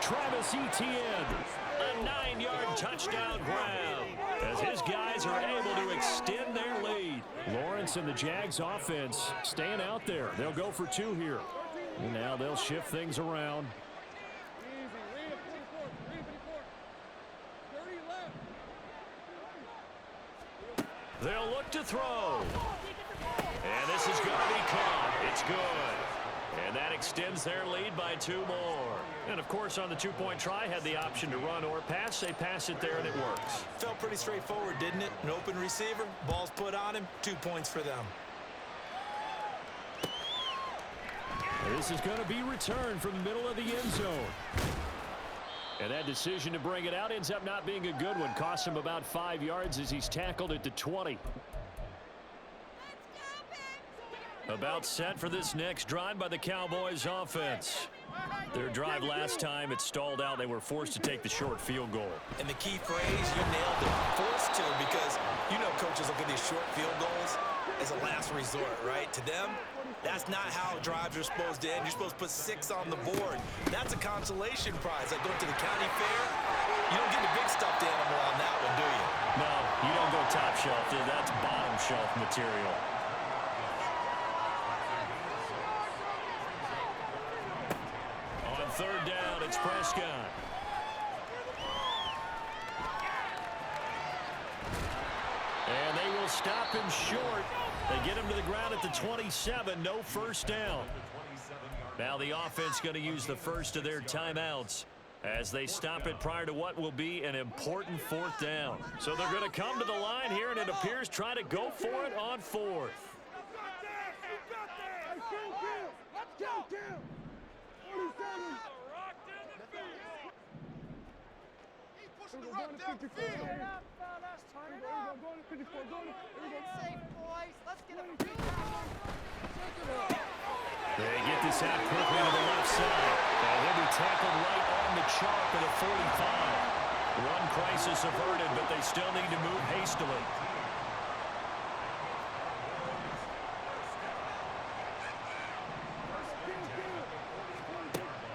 Travis Etienne. A 9-yard touchdown grab as his guys are able to extend their lead. Lawrence and the Jags offense staying out there. They'll go for 2 here. And now they'll shift things around. They'll look to throw. And this is going to be caught. It's good. And that extends their lead by 2 more. And, of course, on the 2-point try, had the option to run or pass. They pass it there, and it works. Felt pretty straightforward, didn't it? An open receiver, ball's put on him, 2 points for them. This is going to be returned from the middle of the end zone. And that decision to bring it out ends up not being a good one. Costs him about 5 yards as he's tackled at the 20. About set for this next drive by the Cowboys offense. Their drive last time, it stalled out. They were forced to take the short field goal. And the key phrase, you nailed it, forced to, because you know coaches look at these short field goals as a last resort, right? To them, that's not how drives are supposed to end. You're supposed to put 6 on the board. That's a consolation prize. Like going to the county fair, you don't get the big stuffed animal on that one, do you? No, you don't go top shelf. That's bottom shelf material. On 3rd down, it's Prescott. And they will stop him short. They get him to the ground at the 27. No first down. Now the offense going to use the first of their timeouts as they stop it prior to what will be an important 4th down. So they're going to come to the line here, and it appears try to go for it on 4th. They get this out quickly to the left side. And he'll be tackled right on the chalk at the 45. One crisis averted, but they still need to move hastily.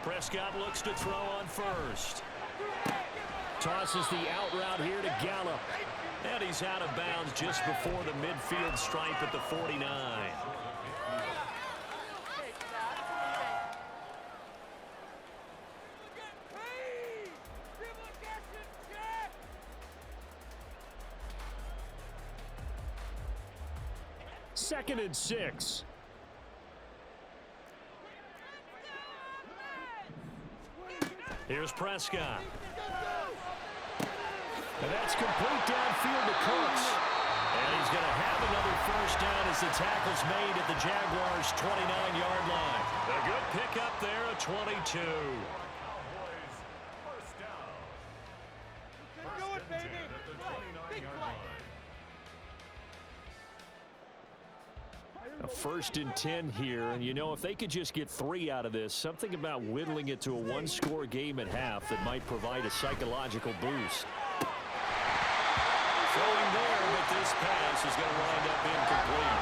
Prescott looks to throw on first. Tosses the out route here to Gallup. And he's out of bounds just before the midfield stripe at the 49. Second and 6. Here's Prescott. And that's complete downfield to Cooks. And he's going to have another first down as the tackle's made at the Jaguars' 29-yard line. A good pickup there at 22. Do it, baby. Big play. A 1st and 10 here, and you know, if they could just get 3 out of this, something about whittling it to a 1-score game at half that might provide a psychological boost. Throwing there, but this pass is going to wind up incomplete.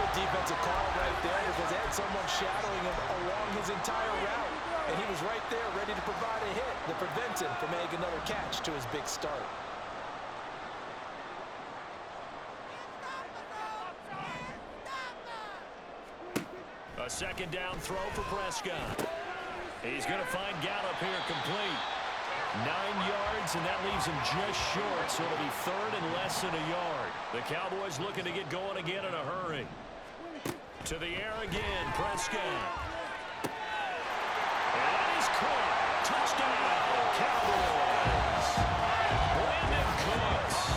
Good defensive call right there because they had someone shadowing him along his entire route. And he was right there ready to provide a hit that prevents him from making another catch to his big start. A 2nd down throw for Prescott. He's going to find Gallup here complete. 9 yards, and that leaves him just short, so it'll be 3rd and less than a yard. The Cowboys looking to get going again in a hurry. To the air again, Prescott. And that is caught. Touchdown, Cowboys. Brandon Cooks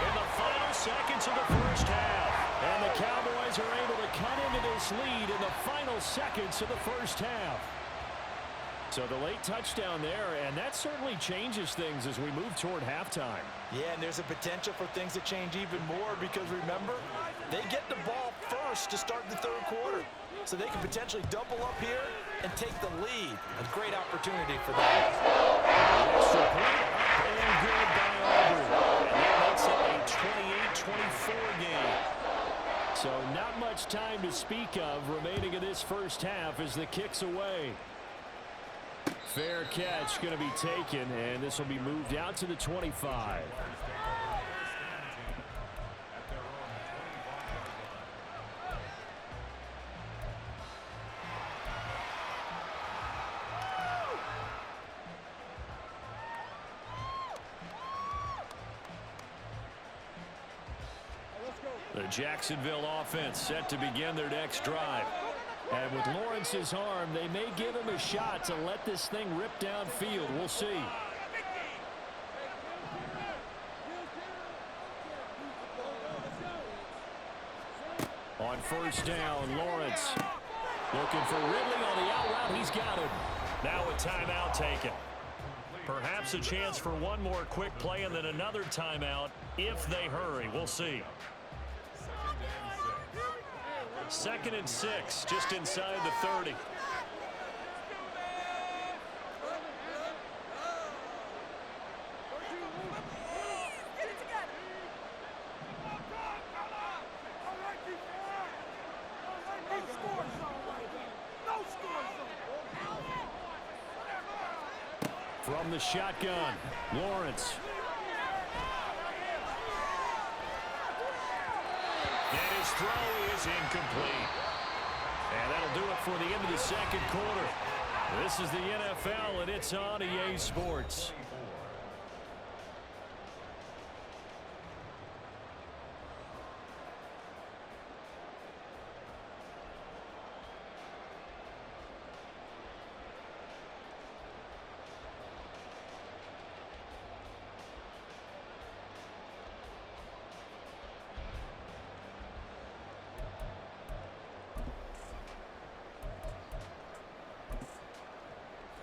in the final seconds of the first half. And the Cowboys are able to cut into this lead in the final seconds of the first half. So the late touchdown there, and that certainly changes things as we move toward halftime. Yeah, and there's a potential for things to change even more because, remember, they get the ball first to start the 3rd quarter. So they can potentially double up here and take the lead. A great opportunity for them. Extra point up and good by Auburn. And that makes it a 28-24 game. So not much time to speak of remaining in this first half as the kick's away. Fair catch going to be taken, and this will be moved out to the 25. The Jacksonville offense set to begin their next drive. And with Lawrence's arm, they may give him a shot to let this thing rip downfield. We'll see. On first down, Lawrence looking for Ridley on the out route. He's got him. Now a timeout taken. Perhaps a chance for one more quick play and then another timeout if they hurry. We'll see. 2nd and 6, just inside the 30. From the shotgun, Lawrence. And his throw is incomplete. And that'll do it for the end of the second quarter. This is the NFL, and it's on EA Sports.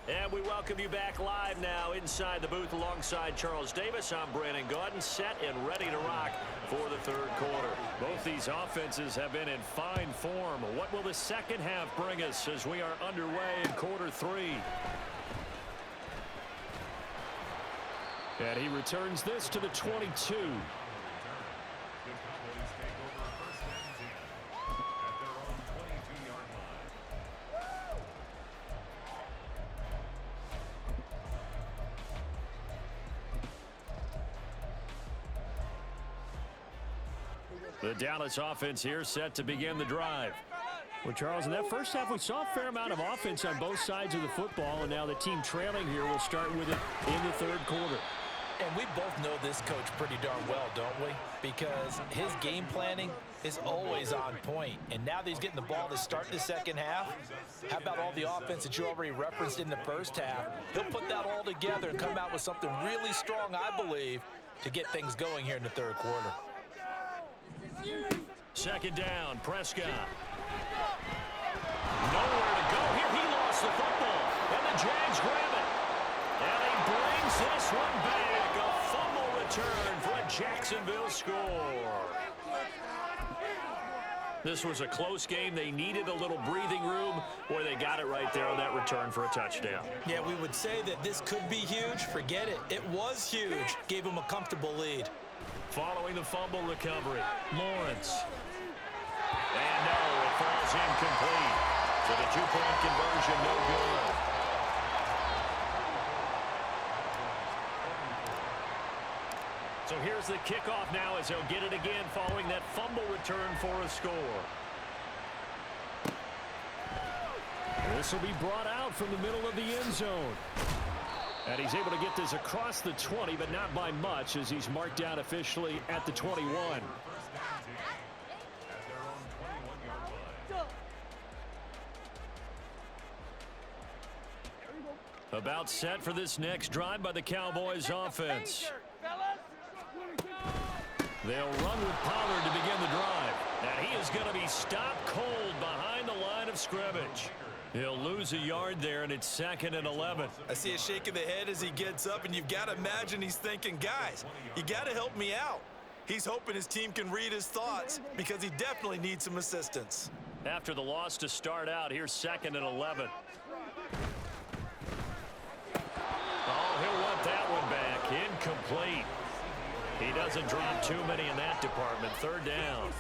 And we welcome you back live now inside the booth alongside Charles Davis. I'm Brandon Gaudin, set and ready to rock for the third quarter. Both these offenses have been in fine form. What will the second half bring us as we are underway in quarter 3? And he returns this to the 22. The Dallas offense here set to begin the drive. Well, Charles, in that first half, we saw a fair amount of offense on both sides of the football, and now the team trailing here will start with it in the third quarter. And we both know this coach pretty darn well, don't we? Because his game planning is always on point. And now that he's getting the ball to start the second half, how about all the offense that you already referenced in the first half? He'll put that all together and come out with something really strong, I believe, to get things going here in the third quarter. Second down, Prescott. Nowhere to go here. He lost the football, and the Jags grab it. And he brings this one back. A fumble return for a Jacksonville score. This was a close game. They needed a little breathing room, where they got it right there on that return for a touchdown. Yeah, we would say that this could be huge. Forget it. It was huge. Gave him a comfortable lead. Following the fumble recovery, Lawrence. And no, it falls incomplete. So the two-point conversion, no good. So here's the kickoff now as he'll get it again following that fumble return for a score. This will be brought out from the middle of the end zone. And he's able to get this across the 20, but not by much, as he's marked down officially at the 21. About set for this next drive by the Cowboys offense. They'll run with Pollard to begin the drive. And he is going to be stopped cold behind the line of scrimmage. He'll lose a yard there, and it's 2nd and 11. I see a shake of the head as he gets up, and you've got to imagine he's thinking, guys, you got to help me out. He's hoping his team can read his thoughts because he definitely needs some assistance. After the loss to start out, here's 2nd and 11. Oh, he'll want that one back. Incomplete. He doesn't drop too many in that department. 3rd down.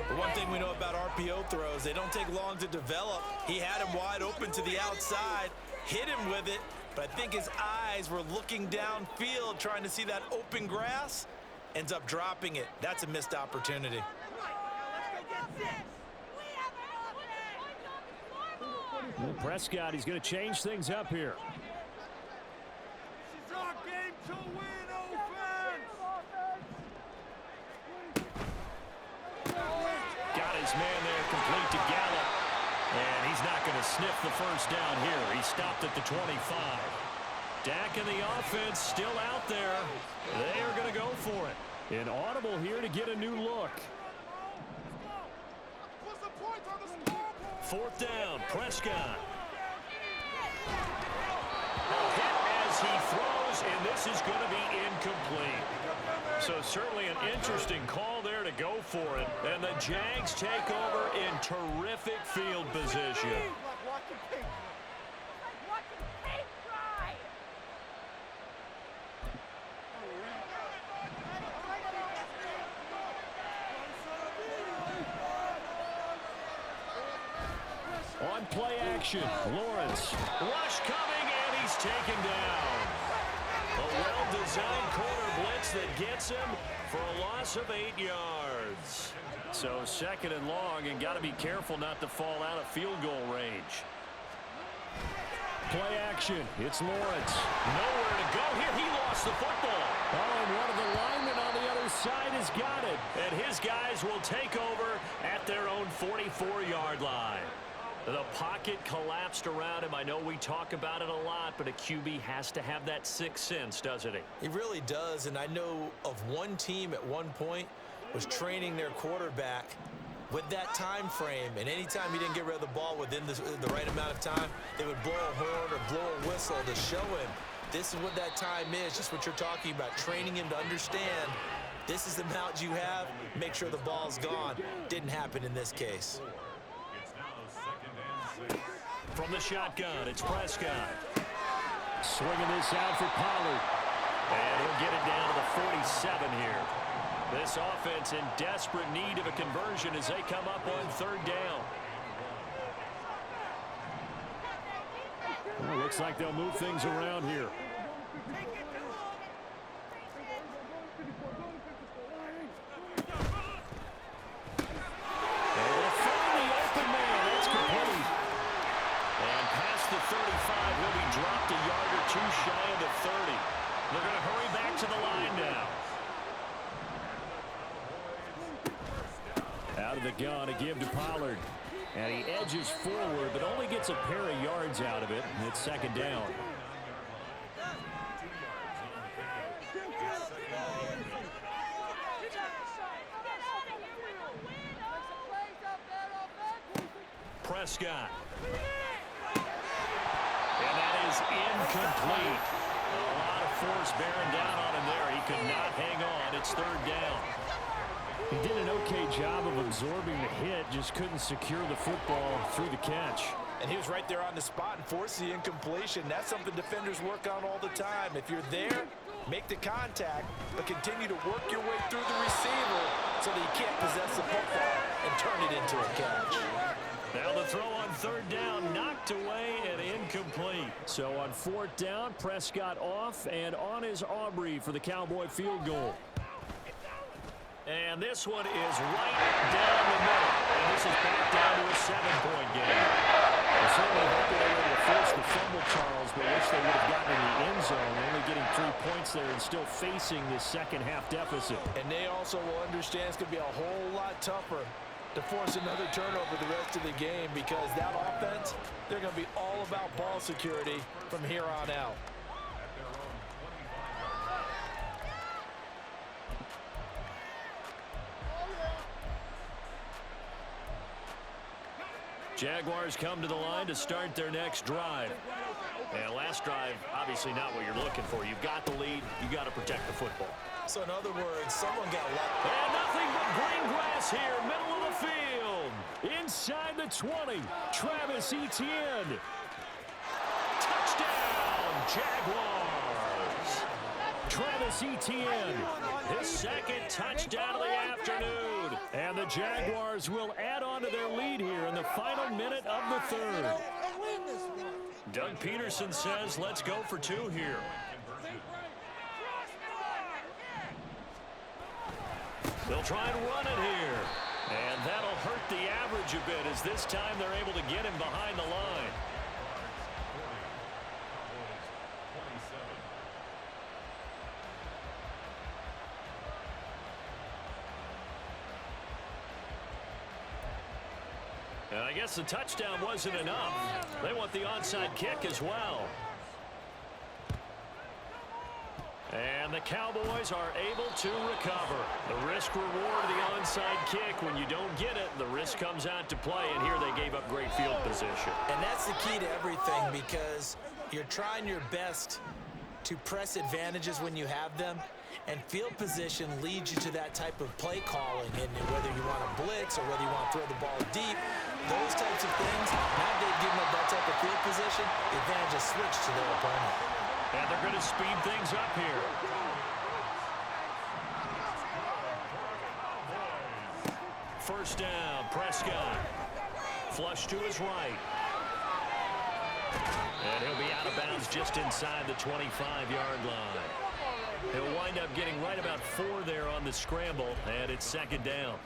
The one thing we know about RPO throws, they don't take long to develop. He had him wide open to the outside. hit him with it, but I think his eyes were looking downfield, trying to see that open grass. Ends up dropping it. That's a missed opportunity. Well, Prescott, he's going to change things up here. This is our game to win, offense! Got his man there complete to Gallup. And he's not going to sniff the first down here. He stopped at the 25. Dak and the offense still out there. They are going to go for it. An audible here to get a new look. What's the point on the scoreboard? Fourth down, Prescott. A hit as he throws, and this is going to be incomplete. So certainly an interesting call there to go for it. And the Jags take over in terrific field position. On play action, Lawrence. Rush coming, and he's taken down. A well-designed corner blitz that gets him for a loss of 8 yards. So second and long, and got to be careful not to fall out of field goal range. Play action, it's Lawrence. Nowhere to go here. He lost the football. Oh, and one of the linemen on the other side has got it. And his guys will take over at their own 44-yard line. The pocket collapsed around him. I know we talk about it a lot, but a QB has to have that sixth sense, doesn't he? He really does, and I know of one team at one point was training their quarterback with that time frame, and anytime he didn't get rid of the ball within the right amount of time, they would blow a horn or blow a whistle to show him this is what that time is, just what you're talking about, training him to understand this is the amount you have, make sure the ball's gone. Didn't happen in this case. From the shotgun, it's Prescott. Swinging this out for Pollard. And he'll get it down to the 47 here. This offense in desperate need of a conversion as they come up on third down. Well, looks like they'll move things around here. The 35, he'll be dropped a yard or two shy of the 30. They're going to hurry back to the line now. Out of the gun to give to Pollard. And he edges forward, but only gets a pair of yards out of it. And it's second down. Prescott. And that is incomplete. A lot of force bearing down on him there. He could not hang on. It's third down. He did an okay job of absorbing the hit, just couldn't secure the football through the catch. And he was right there on the spot and forced the incompletion. That's something defenders work on all the time. If you're there, make the contact, but continue to work your way through the receiver so that you can't possess the football and turn it into a catch. Now the throw on third down, knocked away and incomplete. So on fourth down, Prescott off and on is Aubrey for the Cowboy field goal. And this one is right down the middle. And this is back down to a 7-point game. I certainly hope they were able to force the fumble, Charles, but wish they would have gotten in the end zone, only getting 3 points there and still facing this second half deficit. And they also will understand it's going to be a whole lot tougher to force another turnover the rest of the game, because that offense, they're going to be all about ball security from here on out. Jaguars come to the line to start their next drive. And last drive, obviously not what you're looking for. You've got the lead. You got to protect the football. So in other words, someone got lucky. And nothing but green grass here, middle of the field. Inside the 20, Travis Etienne. Touchdown, Jaguars. Travis Etienne, his second touchdown of the afternoon. And the Jaguars will add on to their lead here in the final minute of the third. Doug Peterson says let's go for two here. They'll try and run it here. And that'll hurt the average a bit as this time they're able to get him behind the line. And I guess the touchdown wasn't enough. They want the onside kick as well. And the Cowboys are able to recover. The risk reward of the onside kick. When you don't get it, the risk comes out to play. And here they gave up great field position. And that's the key to everything, because you're trying your best to press advantages when you have them. And field position leads you to that type of play calling. And whether you want to blitz or whether you want to throw the ball deep, those types of things, now they've given up that type of field position, the advantage is switched to their opponent. And they're going to speed things up here. First down, Prescott. Flush to his right. And he'll be out of bounds just inside the 25-yard line. He'll wind up getting right about 4 there on the scramble, and it's second down.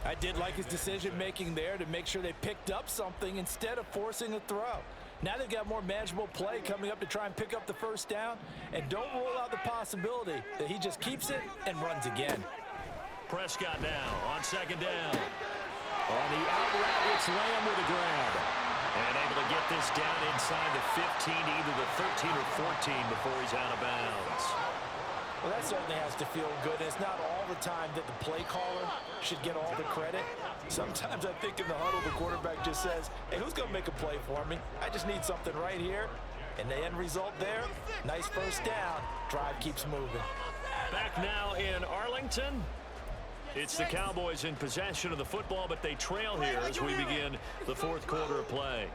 I did like his decision-making there to make sure they picked up something instead of forcing a throw. Now they've got more manageable play coming up to try and pick up the first down, and don't rule out the possibility that he just keeps it and runs again. Prescott now on second down. On the out route, it's Lamb with a grab. And able to get this down inside the 15, either the 13 or 14 before he's out of bounds. Well, that certainly has to feel good. It's not all the time that the play caller should get all the credit. Sometimes I think in the huddle, the quarterback just says, hey, who's going to make a play for me? I just need something right here. And the end result there, nice first down. Drive keeps moving. Back now in Arlington. It's the Cowboys in possession of the football, but they trail here as we begin the fourth quarter of play.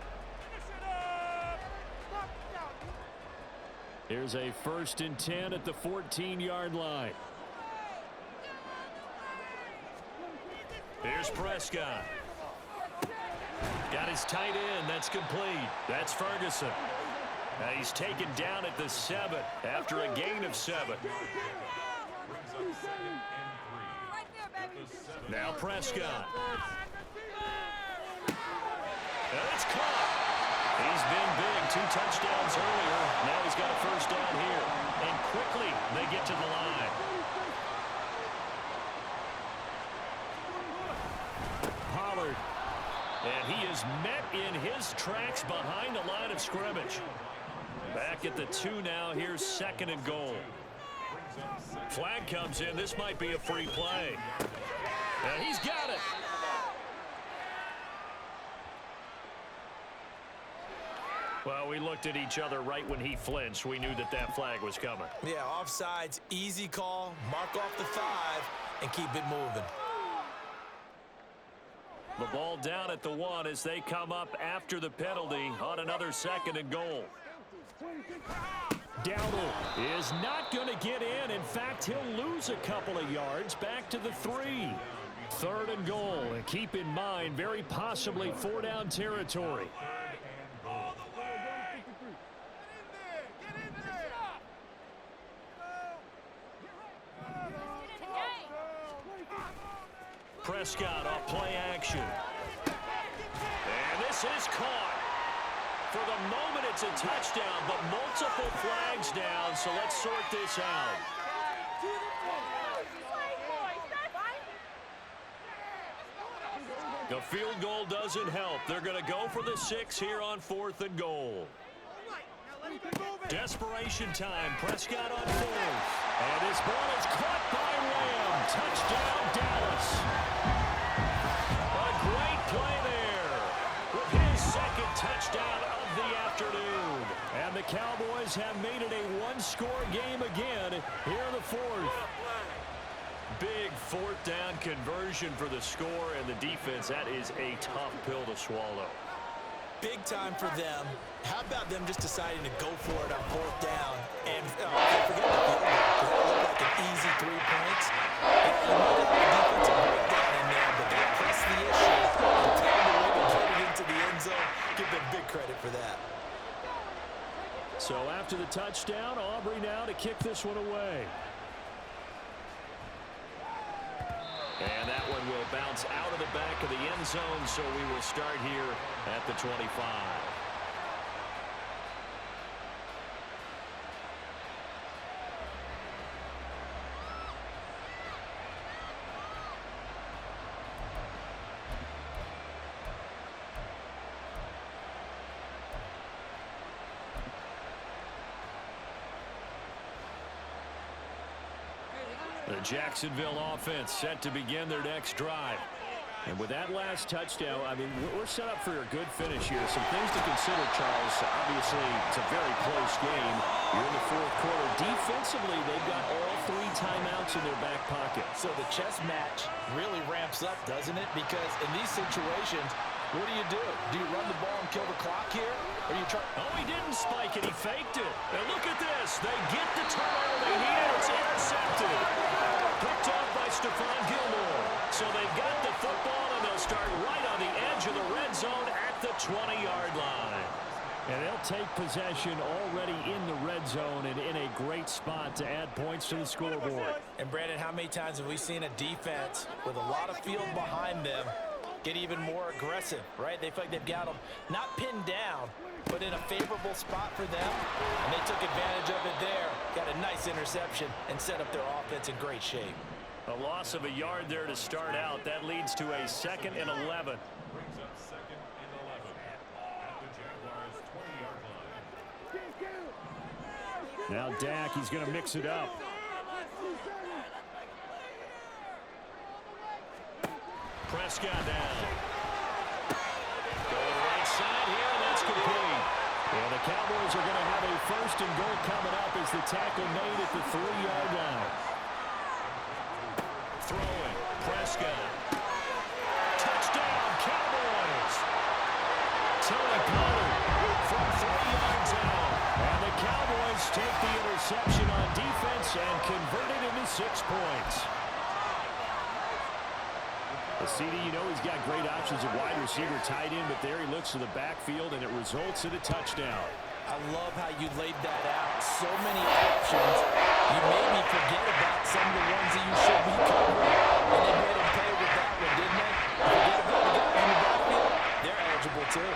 Here's a 1st and 10 at the 14-yard line. Here's Prescott. Got his tight end. That's complete. That's Ferguson. Now he's taken down at the 7 after a gain of 7. Now Prescott. And it's caught. He's been big. 2 touchdowns earlier. Now he's got a first down here. And quickly they get to the line. Pollard. And he is met in his tracks behind the line of scrimmage. Back at the 2 now. Here's 2nd and goal. Flag comes in. This might be a free play. And he's got it. Well, we looked at each other right when he flinched. We knew that that flag was coming. Yeah, offsides, easy call, mark off the 5, and keep it moving. The ball down at the 1 as they come up after the penalty on another 2nd and goal. Dowdle is not going to get in. In fact, he'll lose a couple of yards back to the 3. 3rd and goal. And keep in mind, very possibly 4-down territory. Prescott off play action. And this is caught. For the moment, it's a touchdown, but multiple flags down, so let's sort this out. The field goal doesn't help. They're going to go for the 6 here on 4th and goal. Desperation time. Prescott on 4th. And this ball is caught by Lamb. Touchdown, Dallas. A great play there with his 2nd touchdown of the afternoon. And the Cowboys have made it a 1-score game again here in the 4th. Big 4th down conversion for the score, and the defense, that is a tough pill to swallow. Big time for them. How about them just deciding to go for it on 4th down? And forget the field goal, because that looked like an easy 3 points. And you might have a defensive breakdown in there, but they pressed the issue and found a way to get it into the end zone. Give them big credit for that. the touchdown. Aubrey now to kick this one away. And that one will bounce out of the back of the end zone, so we will start here at the 25. The Jacksonville offense set to begin their next drive. And with that last touchdown, I mean, we're set up for a good finish here. Some things to consider, Charles. Obviously, it's a very close game. You're in the fourth quarter. Defensively, they've got all 3 timeouts in their back pocket. So the chess match really ramps up, doesn't it? Because in these situations, what do? Do you run the ball and kill the clock here? Or you try? Oh, he didn't spike it. He faked it. And look at this. They get the turnover they need. It's intercepted. Picked off by Stephon Gilmore. So they've got the football, and they'll start right on the edge of the red zone at the 20-yard line. And they'll take possession already in the red zone and in a great spot to add points to the scoreboard. And, Brandon, how many times have we seen a defense with a lot of field behind them get even more aggressive, right? They feel like they've got them not pinned down, but in a favorable spot for them, and they took advantage of it there. Got a nice interception and set up their offense in great shape. A loss of a yard there to start out. That leads to a 2nd and 11. Brings up 2nd and 11 at the Jaguars' 20-yard line. Now Dak, he's going to mix it up. Prescott down. Going right side here, and that's complete. And the Cowboys are going to have a 1st and goal coming up as the tackle made at the 3-yard line. Throwing, Prescott. Touchdown, Cowboys. Tony Pollard from 3 yards out. And the Cowboys take the interception on defense and convert it into 6 points. CD, you know he's got great options at wide receiver, tight end, but there he looks to the backfield, and it results in a touchdown. I love how you laid that out. So many options. You made me forget about some of the ones that you should be covering. And they made him pay with that one, didn't they? Forget about the guys in the backfield. They're eligible, too.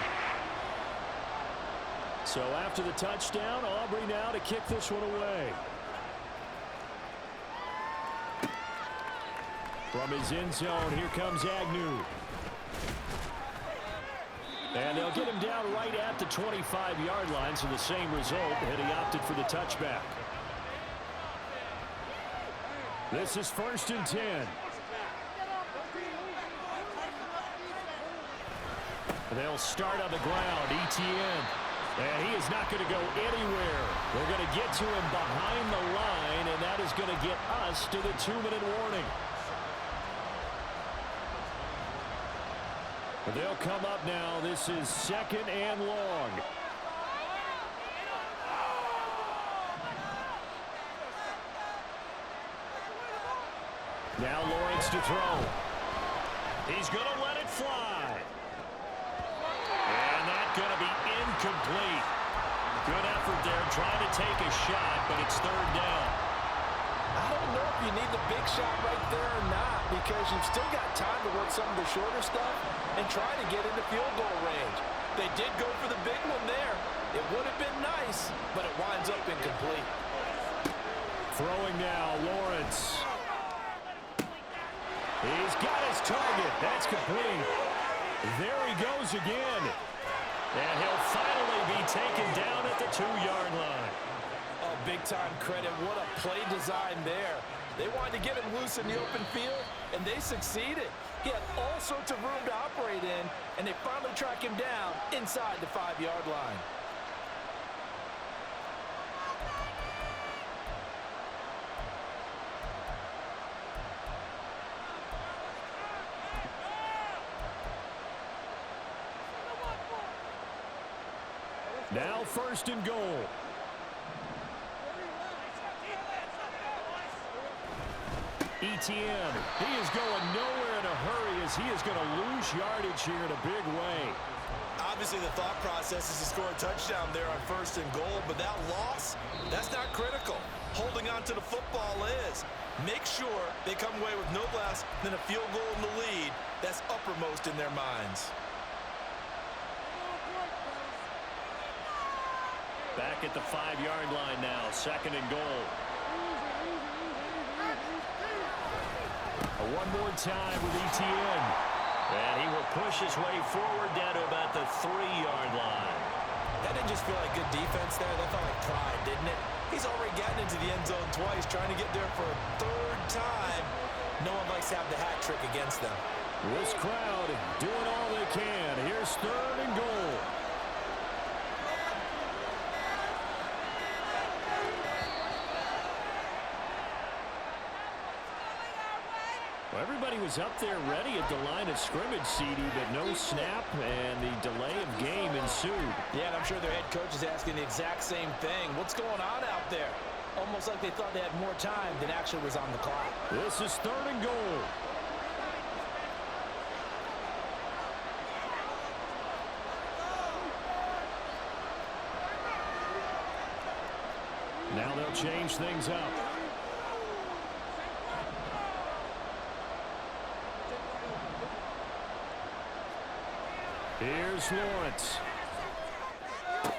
So after the touchdown, Aubrey now to kick this one away. From his end zone, here comes Agnew. And they'll get him down right at the 25-yard line, so the same result, and he opted for the touchback. This is 1st and 10. They'll start on the ground, Etienne. And he is not going to go anywhere. They're going to get to him behind the line, and that is going to get us to the 2-minute warning. They'll come up now. This is 2nd and long. Now Lawrence to throw. He's going to let it fly. And that's going to be incomplete. Good effort there trying to take a shot, but it's 3rd down. I don't know if you need the big shot right there or not, because you've still got time to work some of the shorter stuff and try to get into field goal range. They did go for the big one there. It would have been nice, but it winds up incomplete. Throwing now, Lawrence. He's got his target. That's complete. There he goes again. And he'll finally be taken down at the 2-yard line. Oh, big-time credit. What a play design there. They wanted to get him loose in the open field, and they succeeded. He had all sorts of room to operate in, and they finally track him down inside the 5-yard line. Now 1st and goal. Etienne, he is going nowhere in a hurry as he is going to lose yardage here in a big way. I'll Obviously, the thought process is to score a touchdown there on 1st and goal, but that loss, that's not critical. Holding on to the football is. Make sure they come away with no less than a field goal in the lead that's uppermost in their minds. Back at the 5-yard line now, 2nd and goal. One more time with ETN. And he will push his way forward down to about the 3-yard line. That didn't just feel like good defense there. That felt like pride, didn't it? He's already gotten into the end zone twice, trying to get there for a 3rd time. No one likes to have the hat trick against them. This crowd doing all they can. Here's 3rd and goal. Well, everybody was up there ready at the line of scrimmage, CD, but no snap, and the delay of game ensued. Yeah, and I'm sure their head coach is asking the exact same thing. What's going on out there? Almost like they thought they had more time than actually was on the clock. This is 3rd and goal. Now they'll change things up. Here's Lawrence. And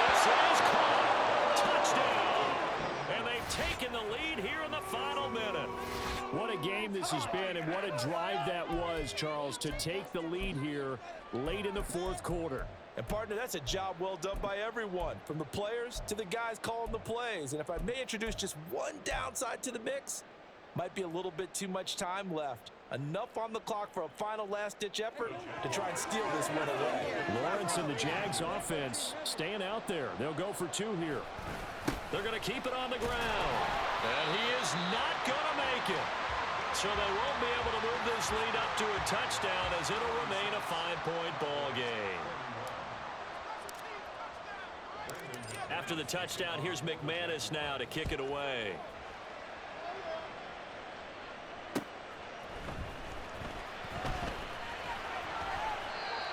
this is caught. Touchdown. And they've taken the lead here in the final minute. What a game this has been, and what a drive that was, Charles, to take the lead here late in the 4th quarter. And, partner, that's a job well done by everyone, from the players to the guys calling the plays. And if I may introduce just one downside to the mix, might be a little bit too much time left. Enough on the clock for a final last-ditch effort to try and steal this win away. Lawrence and the Jags offense staying out there. They'll go for 2 here. They're going to keep it on the ground. And he is not going to make it. So they won't be able to move this lead up to a touchdown, as it'll remain a 5-point ball game. After the touchdown, here's McManus now to kick it away.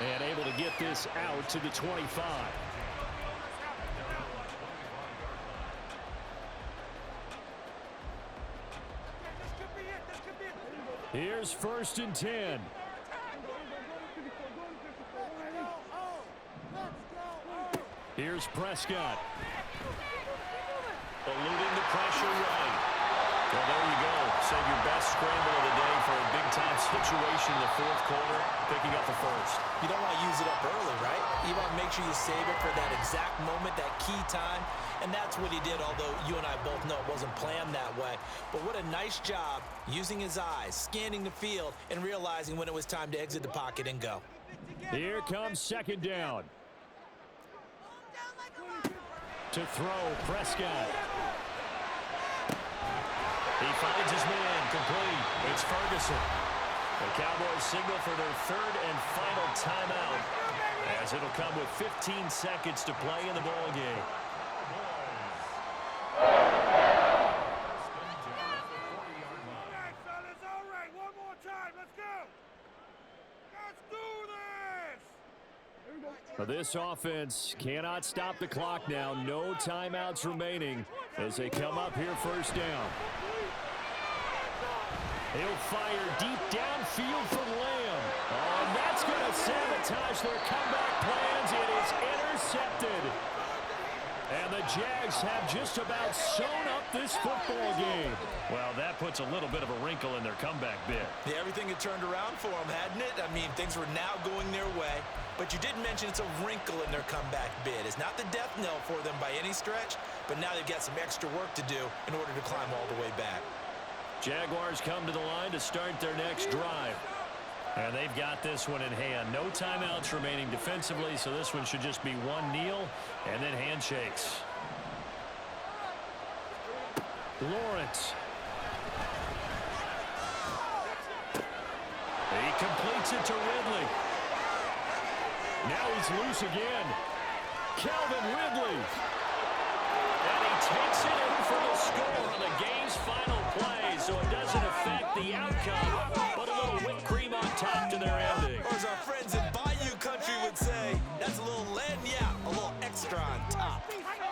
And able to get this out to the 25. Here's 1st and 10. Here's Prescott. Eluding the pressure right. Well, there you go. Save your best scramble of the day for a big-time situation in the 4th quarter, picking up the 1st. You don't want to use it up early, right? You want to make sure you save it for that exact moment, that key time. And that's what he did, although you and I both know it wasn't planned that way. But what a nice job using his eyes, scanning the field, and realizing when it was time to exit the pocket and go. Here comes 2nd down. To throw, Prescott. He finds his man, complete. It's Ferguson. The Cowboys signal for their 3rd and final timeout, as it'll come with 15 seconds to play in the ball game. All right, fellas, all right. One more time. Let's go. Let's do this. This offense cannot stop the clock now. No timeouts remaining as they come up here 1st down. He'll fire deep downfield from Lamb. Oh, and that's going to sabotage their comeback plans. It is intercepted. And the Jags have just about sewn up this football game. Well, that puts a little bit of a wrinkle in their comeback bid. Yeah, everything had turned around for them, hadn't it? I mean, things were now going their way. But you did mention it's a wrinkle in their comeback bid. It's not the death knell for them by any stretch, but now they've got some extra work to do in order to climb all the way back. Jaguars come to the line to start their next drive. And they've got this one in hand. No timeouts remaining defensively, so this one should just be one kneel and then handshakes. Lawrence. He completes it to Ridley. Now he's loose again. Calvin Ridley. And he takes it in for the score on the game's final play, so it doesn't affect the outcome, but a little whipped cream on top to their ending. Or as our friends in Bayou Country extra on top.